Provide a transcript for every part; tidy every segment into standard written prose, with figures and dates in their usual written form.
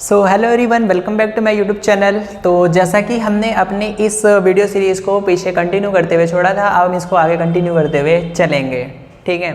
Hello everyone, welcome back to my YouTube channel. तो जैसा कि हमने अपने इस वीडियो सीरीज़ को पीछे कंटिन्यू करते हुए छोड़ा था, अब हम इसको आगे कंटिन्यू करते हुए चलेंगे। ठीक है,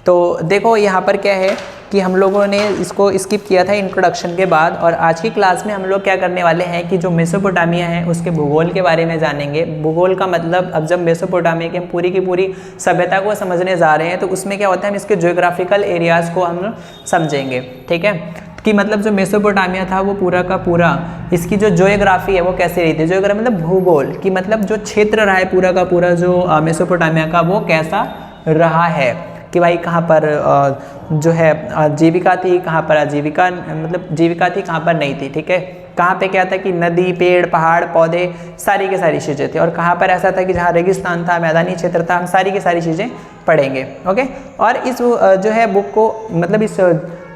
तो देखो यहाँ पर क्या है कि हम लोगों ने इसको स्किप किया था इंट्रोडक्शन के बाद, और आज की क्लास में हम लोग क्या करने वाले हैं कि जो मेसोपोटामिया है उसके भूगोल के बारे में जानेंगे। भूगोल का मतलब, अब जब मेसोपोटामिया की हम पूरी की पूरी सभ्यता को समझने जा रहे हैं तो उसमें क्या होता है, हम इसके ज्योग्राफिकल एरियाज़ को हम समझेंगे। ठीक है, कि मतलब जो मेसोपोटामिया था वो पूरा का पूरा, इसकी जो ज्योग्राफी है वो कैसे रही थी। ज्योग्राफी मतलब भूगोल, कि मतलब जो क्षेत्र रहा है पूरा का पूरा जो मेसोपोटामिया का, वो कैसा रहा है कि भाई कहाँ पर जो है जीविका थी, कहाँ पर आजीविका, मतलब जीविका थी, कहाँ पर नहीं थी। ठीक है, कहाँ पे क्या था कि नदी, पेड़, पहाड़, पौधे, सारी की सारी चीज़ें थी, और कहाँ पर ऐसा था कि जहाँ रेगिस्तान था, मैदानी क्षेत्र था। हम सारी की सारी चीज़ें पढ़ेंगे। ओके, और इस जो है बुक को, मतलब इस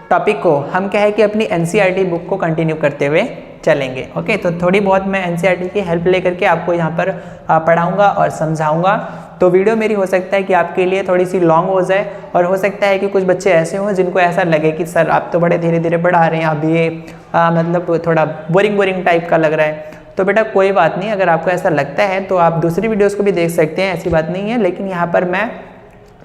टॉपिक को हम क्या है कि अपनी एनसीईआरटी बुक को कंटिन्यू करते हुए चलेंगे। ओके, तो थोड़ी बहुत मैं एनसीईआरटी की हेल्प लेकर के आपको यहाँ पर पढ़ाऊँगा और समझाऊँगा। तो वीडियो मेरी हो सकता है कि आपके लिए थोड़ी सी लॉन्ग हो जाए, और हो सकता है कि कुछ बच्चे ऐसे हों जिनको ऐसा लगे कि सर आप तो बड़े धीरे धीरे पढ़ा रहे हैं, अब ये मतलब थोड़ा बोरिंग टाइप का लग रहा है। तो बेटा कोई बात नहीं, अगर आपको ऐसा लगता है तो आप दूसरी वीडियोज़ को भी देख सकते हैं, ऐसी बात नहीं है। लेकिन यहाँ पर मैं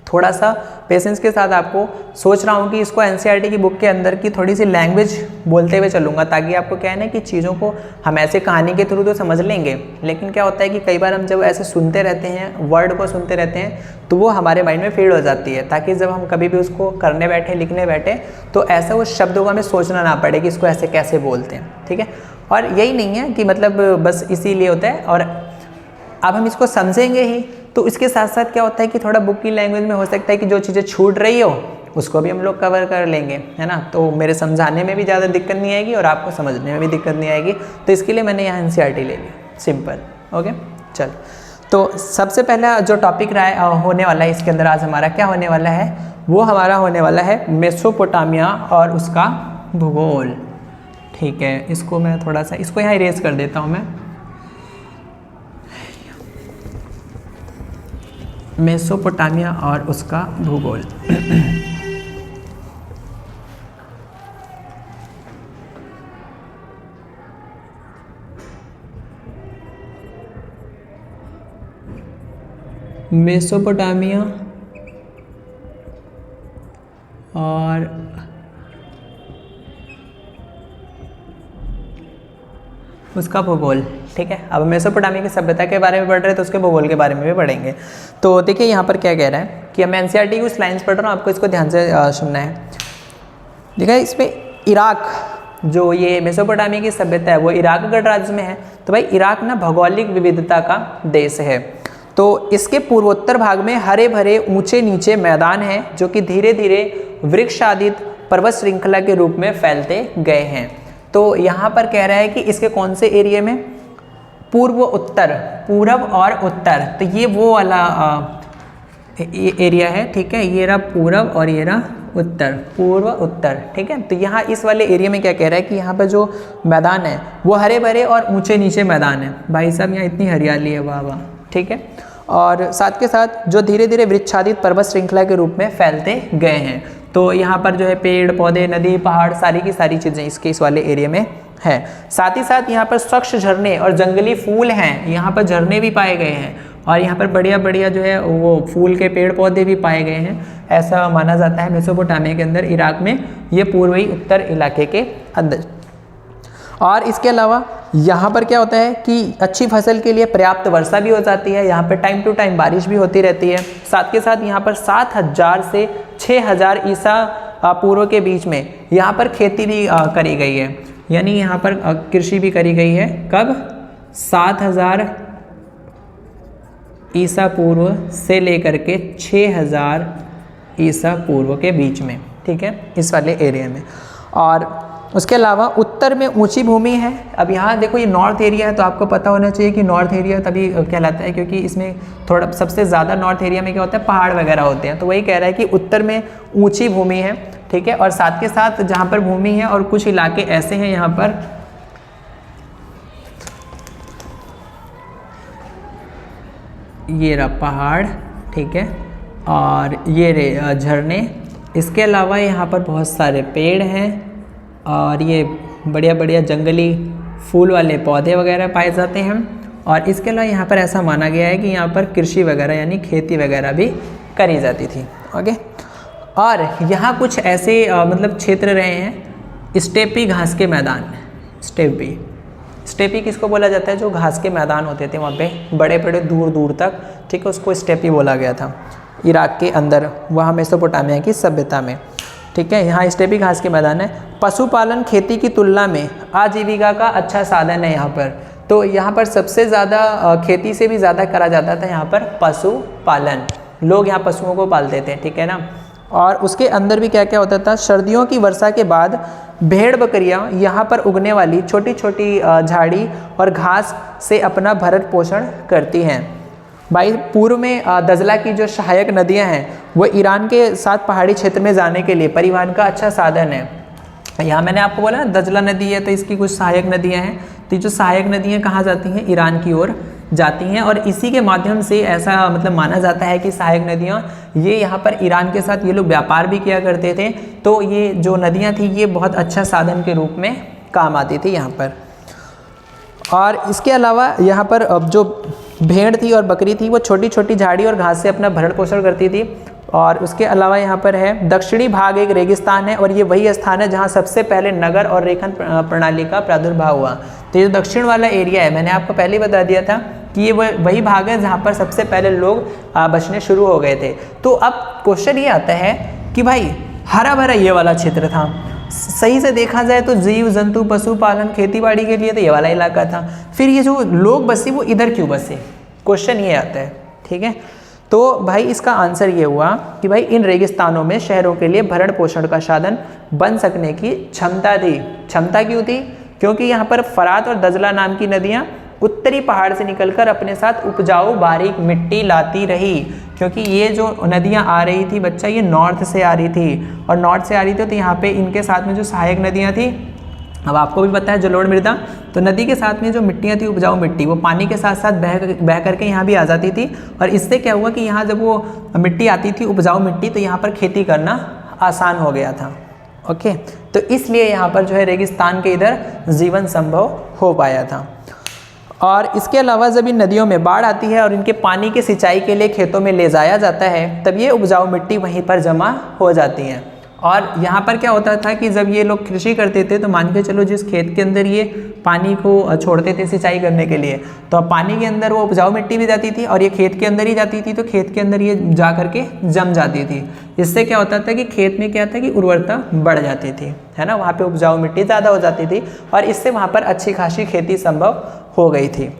थोड़ा सा पेशेंस के साथ आपको सोच रहा हूँ कि इसको एनसीईआरटी की बुक के अंदर की थोड़ी सी लैंग्वेज बोलते हुए चलूँगा, ताकि आपको क्या है ना कि चीज़ों को हम ऐसे कहानी के थ्रू तो समझ लेंगे, लेकिन क्या होता है कि कई बार हम जब ऐसे सुनते रहते हैं, वर्ड को सुनते रहते हैं, तो वो हमारे माइंड में फीड हो जाती है, ताकि जब हम कभी भी उसको करने बैठे, लिखने बैठे, तो ऐसा उस शब्दों को हमें सोचना ना पड़े कि इसको ऐसे कैसे बोलते हैं। ठीक है, और यही नहीं है कि मतलब बस इसीलिए होता है, और अब हम इसको समझेंगे ही, तो इसके साथ साथ क्या होता है कि थोड़ा बुक की लैंग्वेज में हो सकता है कि जो चीज़ें छूट रही हो उसको भी हम लोग कवर कर लेंगे, है ना। तो मेरे समझाने में भी ज़्यादा दिक्कत नहीं आएगी और आपको समझने में भी दिक्कत नहीं आएगी। तो इसके लिए मैंने यहाँ एनसीईआरटी ले लिया, सिंपल। ओके, चल, तो सबसे पहला जो टॉपिक रहा होने वाला है इसके अंदर, आज हमारा क्या होने वाला है, वो हमारा होने वाला है मेसोपोटामिया और उसका भूगोल। ठीक है, इसको मैं थोड़ा सा इसको यहाँ इरेज कर देता हूँ मैं। मेसोपोटामिया और उसका भूगोल। मेसोपोटामिया और उसका भूगोल। ठीक है, अब मेसोपोटामिया की सभ्यता के बारे में पढ़ रहे हैं तो उसके भूगोल के बारे में भी पढ़ेंगे। तो देखिए यहाँ पर क्या कह रहा है कि मैं एनसीईआरटी की उस लाइन्स पढ़ रहा हूँ, आपको इसको ध्यान से सुनना है। देखिए इसमें इराक, जो ये मेसोपोटामिया की सभ्यता है वो इराक गणराज्य में है। तो भाई इराक ना भौगोलिक विविधता का देश है। तो इसके पूर्वोत्तर भाग में हरे भरे ऊंचे नीचे मैदान हैं, जो कि धीरे धीरे वृक्षादित पर्वत श्रृंखला के रूप में फैलते गए हैं। तो यहाँ पर कह रहा है कि इसके कौन से एरिया में, पूर्व उत्तर, पूरब और उत्तर, तो ये वो वाला एरिया है। ठीक है, ये रहा पूरब और ये रहा उत्तर, पूर्व उत्तर। ठीक है, तो यहाँ इस वाले एरिया में क्या कह रहा है कि यहाँ पर जो मैदान है वो हरे भरे और ऊंचे नीचे मैदान है। भाई साहब यहाँ इतनी हरियाली है, वाह वाह। ठीक है, और साथ के साथ जो धीरे धीरे वृक्षादित पर्वत श्रृंखला के रूप में फैलते गए हैं। तो यहाँ पर जो है पेड़, पौधे, नदी, पहाड़, सारी की सारी चीज़ें इसके इस वाले एरिया में है। साथ ही साथ यहाँ पर स्वच्छ झरने और जंगली फूल हैं, यहाँ पर झरने भी पाए गए हैं, और यहाँ पर बढ़िया बढ़िया जो है वो फूल के पेड़ पौधे भी पाए गए हैं। ऐसा माना जाता है मेसोपोटामिया के अंदर, इराक में, ये पूर्वी उत्तर इलाके के अंदर। और इसके अलावा यहाँ पर क्या होता है कि अच्छी फसल के लिए पर्याप्त वर्षा भी हो जाती है, यहाँ पर टाइम टू टाइम बारिश भी होती रहती है। साथ के साथ यहाँ पर 7000 से 6000 ईसा पूर्व के बीच में यहाँ पर खेती भी करी गई है, यानी यहाँ पर कृषि भी करी गई है। कब? 7000 ईसा पूर्व से लेकर के 6000 ईसा पूर्व के बीच में। ठीक है, इस वाले एरिया में। और उसके अलावा उत्तर में ऊंची भूमि है। अब यहाँ देखो ये नॉर्थ एरिया है, तो आपको पता होना चाहिए कि नॉर्थ एरिया तभी कहलाता है क्योंकि इसमें थोड़ा सबसे ज़्यादा नॉर्थ एरिया में क्या होता है, पहाड़ वगैरह होते हैं। तो वही कह रहा है कि उत्तर में ऊंची भूमि है। ठीक है, और साथ के साथ जहाँ पर भूमि है और कुछ इलाके ऐसे हैं यहाँ पर ये रहा पहाड़। ठीक है, और ये रहे झरने। इसके अलावा यहाँ पर बहुत सारे पेड़ हैं, और ये बढ़िया बढ़िया जंगली फूल वाले पौधे वगैरह पाए जाते हैं। और इसके अलावा यहाँ पर ऐसा माना गया है कि यहाँ पर कृषि वगैरह यानी खेती वगैरह भी करी जाती थी। ओके, और यहाँ कुछ ऐसे मतलब क्षेत्र रहे हैं स्टेपी घास के मैदान। स्टेपी किसको बोला जाता है? जो घास के मैदान होते थे वहाँ पे बड़े बड़े दूर दूर तक, ठीक है, उसको स्टेपी बोला गया था। इराक के अंदर वहाँ मेसोपोटामिया की सभ्यता में, ठीक है, यहाँ स्टेपी घास के मैदान है। पशुपालन खेती की तुलना में आजीविका का अच्छा साधन है यहाँ पर। तो यहाँ पर सबसे ज़्यादा खेती से भी ज़्यादा करा जाता था यहाँ पर पशुपालन। लोग यहाँ पशुओं को पालते थे, ठीक है ना। और उसके अंदर भी क्या क्या होता था? सर्दियों की वर्षा के बाद भेड़ बकरियाँ यहाँ पर उगने वाली छोटी छोटी झाड़ी और घास से अपना भरण पोषण करती हैं। भाई पूर्व में दजला की जो सहायक नदियाँ हैं वो ईरान के साथ पहाड़ी क्षेत्र में जाने के लिए परिवहन का अच्छा साधन है। यहाँ मैंने आपको बोला ना दजला नदी है, तो इसकी कुछ सहायक नदियाँ हैं। तो जो सहायक नदियाँ कहाँ जाती हैं? ईरान की ओर जाती हैं। और इसी के माध्यम से ऐसा मतलब माना जाता है कि सहायक नदियाँ ये यहाँ पर ईरान के साथ ये लोग व्यापार भी किया करते थे। तो ये जो नदियाँ थी ये बहुत अच्छा साधन के रूप में काम आती थी यहाँ पर। और इसके अलावा यहाँ पर अब जो भेड़ थी और बकरी थी वो छोटी छोटी झाड़ी और घास से अपना भरण पोषण करती थी। और उसके अलावा यहाँ पर है दक्षिणी भाग एक रेगिस्तान है और ये वही स्थान है जहाँ सबसे पहले नगर और रेखन प्रणाली का प्रादुर्भाव हुआ। तो ये जो दक्षिण वाला एरिया है, मैंने आपको पहले ही बता दिया था कि ये वही भाग है जहाँ पर सबसे पहले लोग बसने शुरू हो गए थे। तो अब क्वेश्चन ये आता है कि भाई हरा भरा ये वाला क्षेत्र था, सही से देखा जाए तो जीव जंतु पशुपालन खेतीबाड़ी के लिए तो ये वाला इलाका था, फिर ये जो लोग बसे वो इधर क्यों बसे? क्वेश्चन ये आता है, ठीक है। तो भाई इसका आंसर ये हुआ कि भाई इन रेगिस्तानों में शहरों के लिए भरण पोषण का साधन बन सकने की क्षमता थी। क्षमता क्यों थी? क्योंकि यहाँ पर फरात और दजला नाम की नदियाँ उत्तरी पहाड़ से निकलकर अपने साथ उपजाऊ बारीक मिट्टी लाती रही। क्योंकि ये जो नदियाँ आ रही थी बच्चा, ये नॉर्थ से आ रही थी, और नॉर्थ से आ रही थी तो यहाँ पे इनके साथ में जो सहायक नदियाँ थी, अब आपको भी पता है जलोढ़ मृदा, तो नदी के साथ में जो मिट्टियाँ थी उपजाऊ मिट्टी, वो पानी के साथ साथ बह करके यहाँ भी आ जाती थी। और इससे क्या हुआ कि यहाँ जब वो मिट्टी आती थी उपजाऊ मिट्टी, तो यहाँ पर खेती करना आसान हो गया था। ओके, तो इसलिए यहाँ पर जो है रेगिस्तान के इधर जीवन संभव हो पाया था। और इसके अलावा जब इन नदियों में बाढ़ आती है और इनके पानी की सिंचाई के लिए खेतों में ले जाया जाता है, तब ये उपजाऊ मिट्टी वहीं पर जमा हो जाती है। और यहाँ पर क्या होता था कि जब ये लोग कृषि करते थे तो मान के चलो जिस खेत के अंदर ये पानी को छोड़ते थे सिंचाई करने के लिए, तो पानी के अंदर वो उपजाऊ मिट्टी भी जाती थी और ये खेत के अंदर ही जाती थी, तो खेत के अंदर ये जा करके जम जाती थी। इससे क्या होता था कि खेत में क्या था कि उर्वरता बढ़ जाती थी, है ना, वहाँ पे उपजाऊ मिट्टी ज़्यादा हो जाती थी और इससे वहाँ पर अच्छी खासी खेती संभव हो गई थी।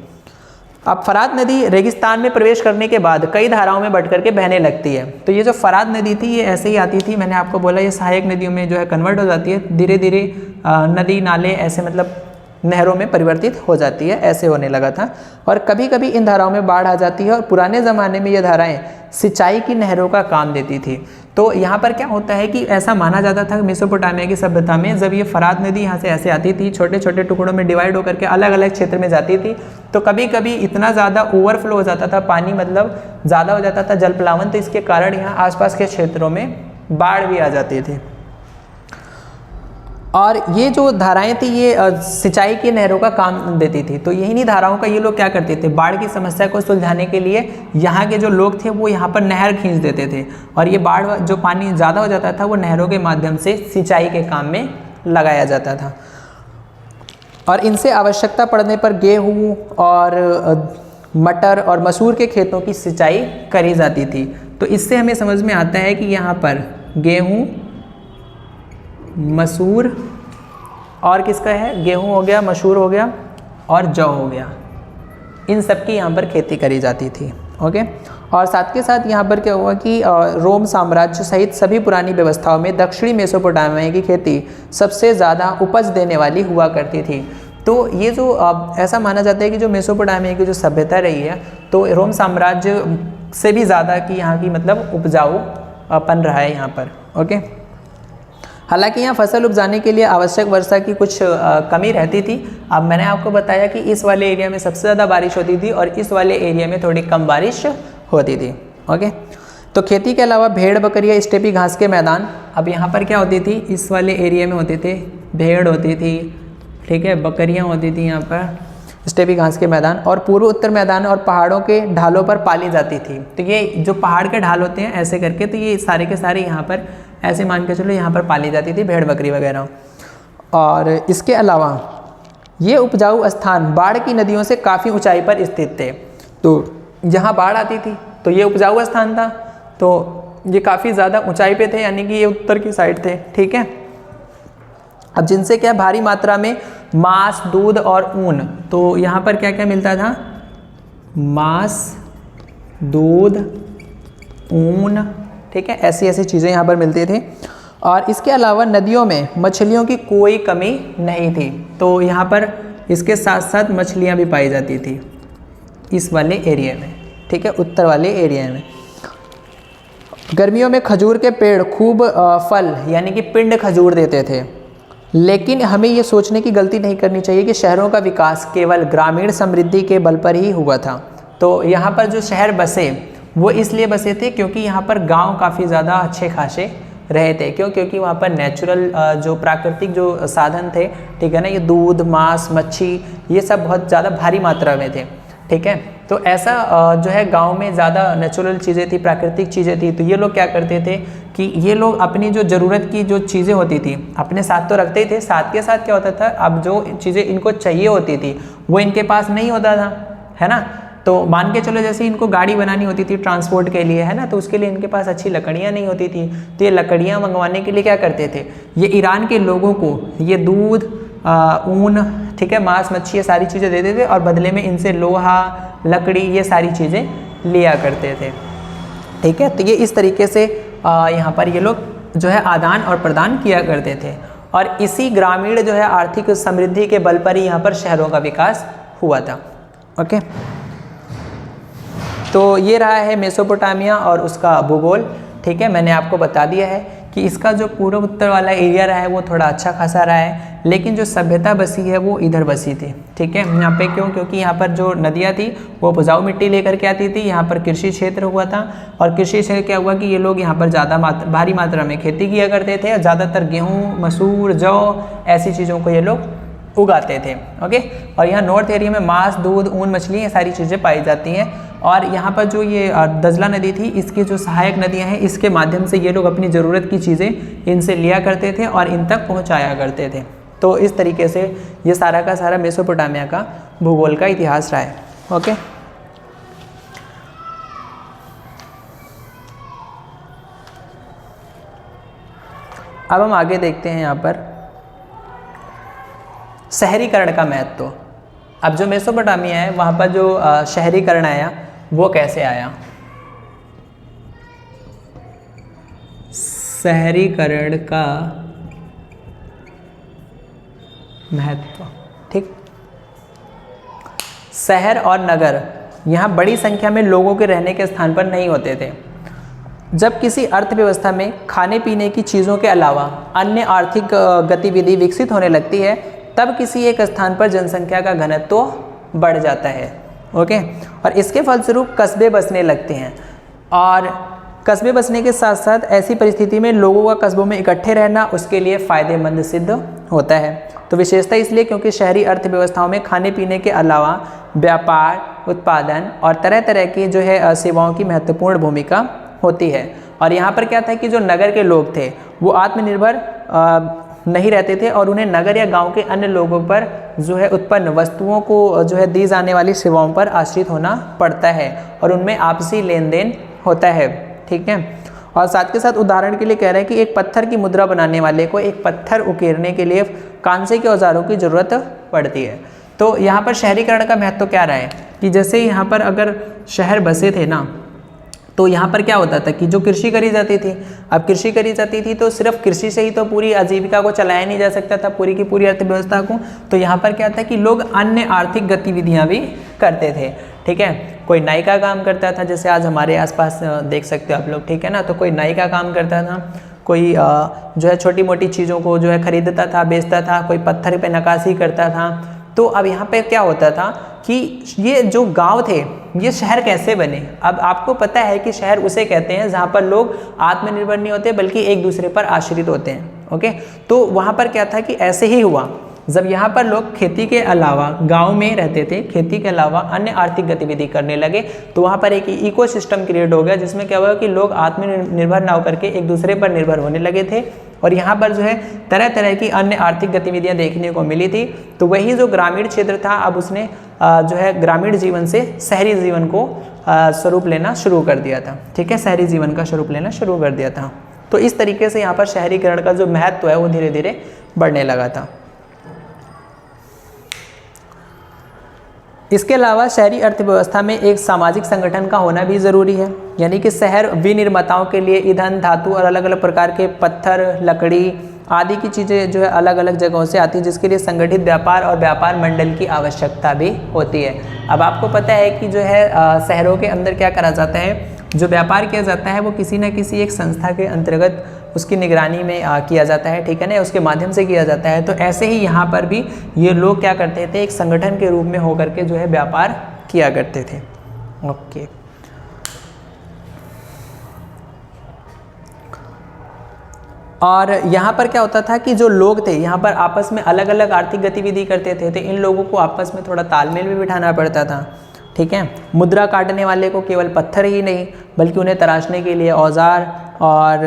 अब फरात नदी रेगिस्तान में प्रवेश करने के बाद कई धाराओं में बट करके बहने लगती है। तो ये जो फरात नदी थी ये ऐसे ही आती थी, मैंने आपको बोला ये सहायक नदियों में जो है कन्वर्ट हो जाती है, धीरे धीरे नदी नाले ऐसे मतलब नहरों में परिवर्तित हो जाती है, ऐसे होने लगा था। और कभी कभी इन धाराओं में बाढ़ आ जाती है और पुराने ज़माने में ये धाराएं सिंचाई की नहरों का काम देती थी। तो यहाँ पर क्या होता है कि ऐसा माना जाता था मेसोपोटामिया की सभ्यता में जब ये फरात नदी यहाँ से ऐसे आती थी, छोटे छोटे टुकड़ों में डिवाइड होकर के अलग अलग क्षेत्र में जाती थी, तो कभी कभी इतना ज़्यादा ओवरफ्लो हो जाता था, पानी मतलब ज़्यादा हो जाता था, जल प्लावन, तो इसके कारण यहाँ आसपास के क्षेत्रों में बाढ़ भी आ जाती थी। और ये जो धाराएं थी ये सिंचाई की नहरों का काम देती थी। तो यही धाराओं का ये लोग क्या करते थे, बाढ़ की समस्या को सुलझाने के लिए यहाँ के जो लोग थे वो यहाँ पर नहर खींच देते थे और ये बाढ़ जो पानी ज़्यादा हो जाता था वो नहरों के माध्यम से सिंचाई के काम में लगाया जाता था। और इनसे आवश्यकता पड़ने पर गेहूँ और मटर और मसूर के खेतों की सिंचाई करी जाती थी। तो इससे हमें समझ में आता है कि यहाँ पर गेहूँ, मसूर और किसका है, गेहूं हो गया, मसूर हो गया और जौ हो गया, इन सब की यहाँ पर खेती करी जाती थी। ओके, और साथ के साथ यहाँ पर क्या हुआ कि रोम साम्राज्य सहित सभी पुरानी व्यवस्थाओं में दक्षिणी मेसोपोटामिया की खेती सबसे ज़्यादा उपज देने वाली हुआ करती थी। तो ये जो ऐसा माना जाता है कि जो मेसोपोटामिया की जो सभ्यता रही है तो रोम साम्राज्य से भी ज़्यादा की यहाँ की मतलब उपजाऊपन रहा है यहाँ पर। ओके, हालांकि यहाँ फसल उपजाने के लिए आवश्यक वर्षा की कुछ कमी रहती थी। अब मैंने आपको बताया कि इस वाले एरिया में सबसे ज़्यादा बारिश होती थी और इस वाले एरिया में थोड़ी कम बारिश होती थी। ओके, तो खेती के अलावा भेड़ बकरियाँ, स्टेपी घास के मैदान, अब यहाँ पर क्या होती थी, इस वाले एरिया में होते थे भेड़ होती थी, ठीक है, बकरियां होती थी यहाँ पर, स्टेपी घास के मैदान, और पूर्व उत्तर मैदान और पहाड़ों के ढालों पर पाली जाती थी। तो ये जो पहाड़ के ढाल होते हैं ऐसे करके, तो ये सारे के सारे यहाँ पर ऐसे मान के चलो यहाँ पर पाली जाती थी भेड़ बकरी वगैरह। और इसके अलावा ये उपजाऊ स्थान बाढ़ की नदियों से काफ़ी ऊंचाई पर स्थित थे। तो जहाँ बाढ़ आती थी तो ये उपजाऊ स्थान था, तो ये काफ़ी ज़्यादा ऊंचाई पे थे, यानी कि ये उत्तर की साइड थे। ठीक है, अब जिनसे क्या भारी मात्रा में मांस, दूध और ऊन, तो यहाँ पर क्या क्या मिलता था, मांस, दूध, ऊन, ठीक है, ऐसी ऐसी चीज़ें यहाँ पर मिलती थी। और इसके अलावा नदियों में मछलियों की कोई कमी नहीं थी। तो यहाँ पर इसके साथ साथ मछलियाँ भी पाई जाती थी इस वाले एरिया में। ठीक है, उत्तर वाले एरिया में। गर्मियों में खजूर के पेड़ खूब फल यानी कि पिंड खजूर देते थे। लेकिन हमें ये सोचने की गलती नहीं करनी चाहिए कि शहरों का विकास केवल ग्रामीण समृद्धि के बल पर ही हुआ था। तो यहाँ पर जो शहर बसे वो इसलिए बसे थे क्योंकि यहाँ पर गांव काफ़ी ज़्यादा अच्छे खासे रहे थे। क्यों? क्योंकि वहाँ पर नेचुरल जो प्राकृतिक जो साधन थे, ठीक है ना, ये दूध, मांस, मच्छी, ये सब बहुत ज़्यादा भारी मात्रा में थे। ठीक है, तो ऐसा जो है गांव में ज़्यादा नेचुरल चीज़ें थी, प्राकृतिक चीज़ें थी। तो ये लोग क्या करते थे कि ये लोग अपनी जो ज़रूरत की जो चीज़ें होती थी अपने साथ तो रखते ही थे, साथ के साथ क्या होता था, अब जो चीज़ें इनको चाहिए होती थी वो इनके पास नहीं होता था, है ना। तो मान के चलो जैसे इनको गाड़ी बनानी होती थी ट्रांसपोर्ट के लिए, है ना, तो उसके लिए इनके पास अच्छी लकड़ियाँ नहीं होती थी। तो ये लकड़ियाँ मंगवाने के लिए क्या करते थे, ये ईरान के लोगों को ये दूध, ऊन, ठीक है, मांस, मच्छी, ये सारी चीज़ें देते थे और बदले में इनसे लोहा, लकड़ी, ये सारी चीज़ें लिया करते थे। ठीक है, तो ये इस तरीके से यहाँ पर ये लोग जो है आदान और प्रदान किया करते थे। और इसी ग्रामीण जो है आर्थिक समृद्धि के बल पर ही यहाँ पर शहरों का विकास हुआ था। ओके, तो ये रहा है मेसोपोटामिया और उसका भूगोल। ठीक है, मैंने आपको बता दिया है कि इसका जो पूर्व उत्तर वाला एरिया रहा है वो थोड़ा अच्छा खासा रहा है, लेकिन जो सभ्यता बसी है वो इधर बसी थी। ठीक है, यहाँ पे क्यों? क्योंकि यहाँ पर जो नदियाँ थी वो उपजाऊ मिट्टी लेकर के आती थी। यहाँ पर कृषि क्षेत्र हुआ था, और कृषि क्षेत्र क्या हुआ कि ये लोग यहाँ पर ज़्यादा भारी मात्रा में खेती किया करते थे, और ज़्यादातर गेहूँ, मसूर, जौ, ऐसी चीज़ों को ये लोग उगाते थे। ओके, और यहाँ नॉर्थ एरिया में मांस, दूध, ऊन, मछली, ये सारी चीज़ें पाई जाती हैं। और यहाँ पर जो ये दजला नदी थी, इसकी जो सहायक नदियाँ हैं, इसके माध्यम से ये लोग अपनी ज़रूरत की चीज़ें इनसे लिया करते थे और इन तक पहुँचाया करते थे। तो इस तरीके से ये सारा का सारा मेसोपोटामिया का भूगोल का इतिहास रहा है। ओके, अब हम आगे देखते हैं यहाँ पर शहरीकरण का महत्व। अब जो मेसोपोटामिया है वहाँ पर जो शहरीकरण आया वो कैसे आया। शहरीकरण का महत्व, ठीक, शहर और नगर यहाँ बड़ी संख्या में लोगों के रहने के स्थान पर नहीं होते थे। जब किसी अर्थव्यवस्था में खाने पीने की चीज़ों के अलावा अन्य आर्थिक गतिविधि विकसित होने लगती है, तब किसी एक स्थान पर जनसंख्या का घनत्व बढ़ जाता है। ओके, और इसके फलस्वरूप कस्बे बसने लगते हैं, और कस्बे बसने के साथ साथ ऐसी परिस्थिति में लोगों का कस्बों में इकट्ठे रहना उसके लिए फ़ायदेमंद सिद्ध होता है। तो विशेषता इसलिए क्योंकि शहरी अर्थव्यवस्थाओं में खाने पीने के अलावा व्यापार, उत्पादन और तरह तरह की जो है सेवाओं की महत्वपूर्ण भूमिका होती है। और यहाँ पर क्या था कि जो नगर के लोग थे वो आत्मनिर्भर नहीं रहते थे, और उन्हें नगर या गांव के अन्य लोगों पर जो है उत्पन्न वस्तुओं को जो है दी जाने वाली सेवाओं पर आश्रित होना पड़ता है, और उनमें आपसी लेन देन होता है। ठीक है, और साथ के साथ उदाहरण के लिए कह रहे हैं कि एक पत्थर की मुद्रा बनाने वाले को एक पत्थर उकेरने के लिए कांसे के औजारों की ज़रूरत पड़ती है। तो यहाँ पर शहरीकरण का महत्व क्या रहा है कि जैसे यहाँ पर अगर शहर बसे थे ना, तो यहाँ पर क्या होता था कि जो कृषि करी जाती थी, अब कृषि करी जाती थी तो सिर्फ कृषि से ही तो पूरी आजीविका को चलाया नहीं जा सकता था, पूरी की पूरी अर्थव्यवस्था को। तो यहाँ पर क्या था कि लोग अन्य आर्थिक गतिविधियाँ भी करते थे। ठीक है, कोई नाई का काम करता था, जैसे आज हमारे आसपास देख सकते हो आप लोग, ठीक है ना, तो कोई नाई का काम करता था, कोई जो है छोटी मोटी चीज़ों को जो है खरीदता था, बेचता था, कोई पत्थर पे नक्काशी करता था। तो अब यहाँ पे क्या होता था कि ये जो गांव थे ये शहर कैसे बने। अब आपको पता है कि शहर उसे कहते हैं जहाँ पर लोग आत्मनिर्भर नहीं होते बल्कि एक दूसरे पर आश्रित होते हैं। ओके, तो वहाँ पर क्या था कि ऐसे ही हुआ जब यहाँ पर लोग खेती के अलावा गांव में रहते थे, खेती के अलावा अन्य आर्थिक गतिविधि करने लगे, तो वहाँ पर एक इकोसिस्टम क्रिएट हो गया, जिसमें क्या हुआ कि लोग आत्मनिर्भर ना होकर के एक दूसरे पर निर्भर होने लगे थे। और यहाँ पर जो है तरह तरह की अन्य आर्थिक गतिविधियाँ देखने को मिली थी। तो वही जो ग्रामीण क्षेत्र था, अब उसने जो है ग्रामीण जीवन से शहरी जीवन को स्वरूप लेना शुरू कर दिया था। ठीक है, शहरी जीवन का स्वरूप लेना शुरू कर दिया था। तो इस तरीके से यहाँ पर शहरीकरण का जो महत्व है वो धीरे धीरे बढ़ने लगा था। इसके अलावा शहरी अर्थव्यवस्था में एक सामाजिक संगठन का होना भी ज़रूरी है, यानी कि शहर विनिर्माताओं के लिए ईंधन, धातु और अलग अलग प्रकार के पत्थर, लकड़ी आदि की चीज़ें जो है अलग अलग जगहों से आती है, जिसके लिए संगठित व्यापार और व्यापार मंडल की आवश्यकता भी होती है। अब आपको पता है कि जो है शहरों के अंदर क्या करा जाता है, जो व्यापार किया जाता है वो किसी न किसी एक संस्था के अंतर्गत उसकी निगरानी में किया जाता है, ठीक है ना, उसके माध्यम से किया जाता है। तो ऐसे ही यहाँ पर भी ये लोग क्या करते थे, एक संगठन के रूप में होकर के जो है व्यापार किया करते थे। ओके, और यहाँ पर क्या होता था कि जो लोग थे यहाँ पर आपस में अलग अलग आर्थिक गतिविधि करते थे, तो इन लोगों को आपस में थोड़ा तालमेल भी बिठाना पड़ता था। ठीक है, मुद्रा काटने वाले को केवल पत्थर ही नहीं बल्कि उन्हें तराशने के लिए औजार और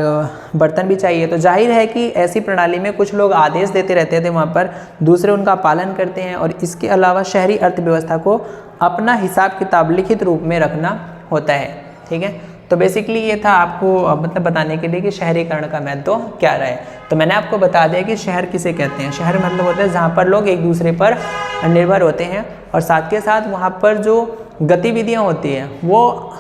बर्तन भी चाहिए। तो जाहिर है कि ऐसी प्रणाली में कुछ लोग आदेश देते रहते थे, वहाँ पर दूसरे उनका पालन करते हैं। और इसके अलावा शहरी अर्थव्यवस्था को अपना हिसाब किताब लिखित रूप में रखना होता है। ठीक है, तो बेसिकली ये था आपको मतलब बताने के लिए कि शहरीकरण का महत्व क्या रहा है। तो मैंने आपको बता दिया कि शहर किसे कहते हैं। शहर मतलब होता है जहाँ पर लोग एक दूसरे पर निर्भर होते हैं, और साथ के साथ वहाँ पर जो गतिविधियाँ होती हैं वो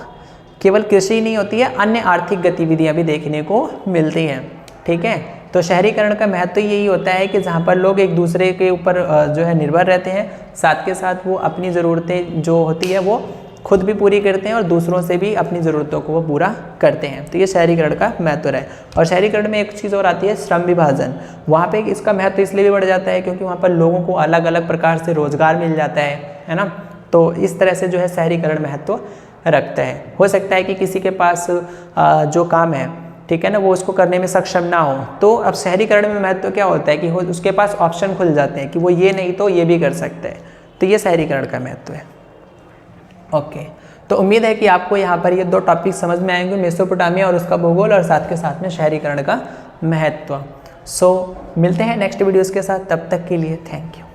केवल कृषि नहीं होती है, अन्य आर्थिक गतिविधियाँ भी देखने को मिलती हैं। ठीक है, तो शहरीकरण का महत्व यही होता है कि जहाँ पर लोग एक दूसरे के ऊपर जो है निर्भर रहते हैं, साथ के साथ वो अपनी ज़रूरतें जो होती है वो खुद भी पूरी करते हैं और दूसरों से भी अपनी ज़रूरतों को वो पूरा करते हैं। तो ये शहरीकरण का महत्व है। और शहरीकरण में एक चीज़ और आती है, श्रम विभाजन। वहाँ पे इसका महत्व इसलिए भी बढ़ जाता है क्योंकि वहाँ पर लोगों को अलग अलग प्रकार से रोजगार मिल जाता है ना। तो इस तरह से जो है शहरीकरण महत्व रखता है। हो सकता है कि किसी के पास जो काम है, ठीक है ना, वो उसको करने में सक्षम ना हो, तो अब शहरीकरण में महत्व क्या होता है कि उसके पास ऑप्शन खुल जाते हैं कि वो ये नहीं तो ये भी कर सकता है। तो ये शहरीकरण का महत्व है। ओके, तो उम्मीद है कि आपको यहाँ पर ये दो टॉपिक समझ में आएंगे, मेसोपोटामिया और उसका भूगोल, और साथ के साथ में शहरीकरण का महत्व। सो मिलते हैं नेक्स्ट वीडियोज़ के साथ, तब तक के लिए थैंक यू।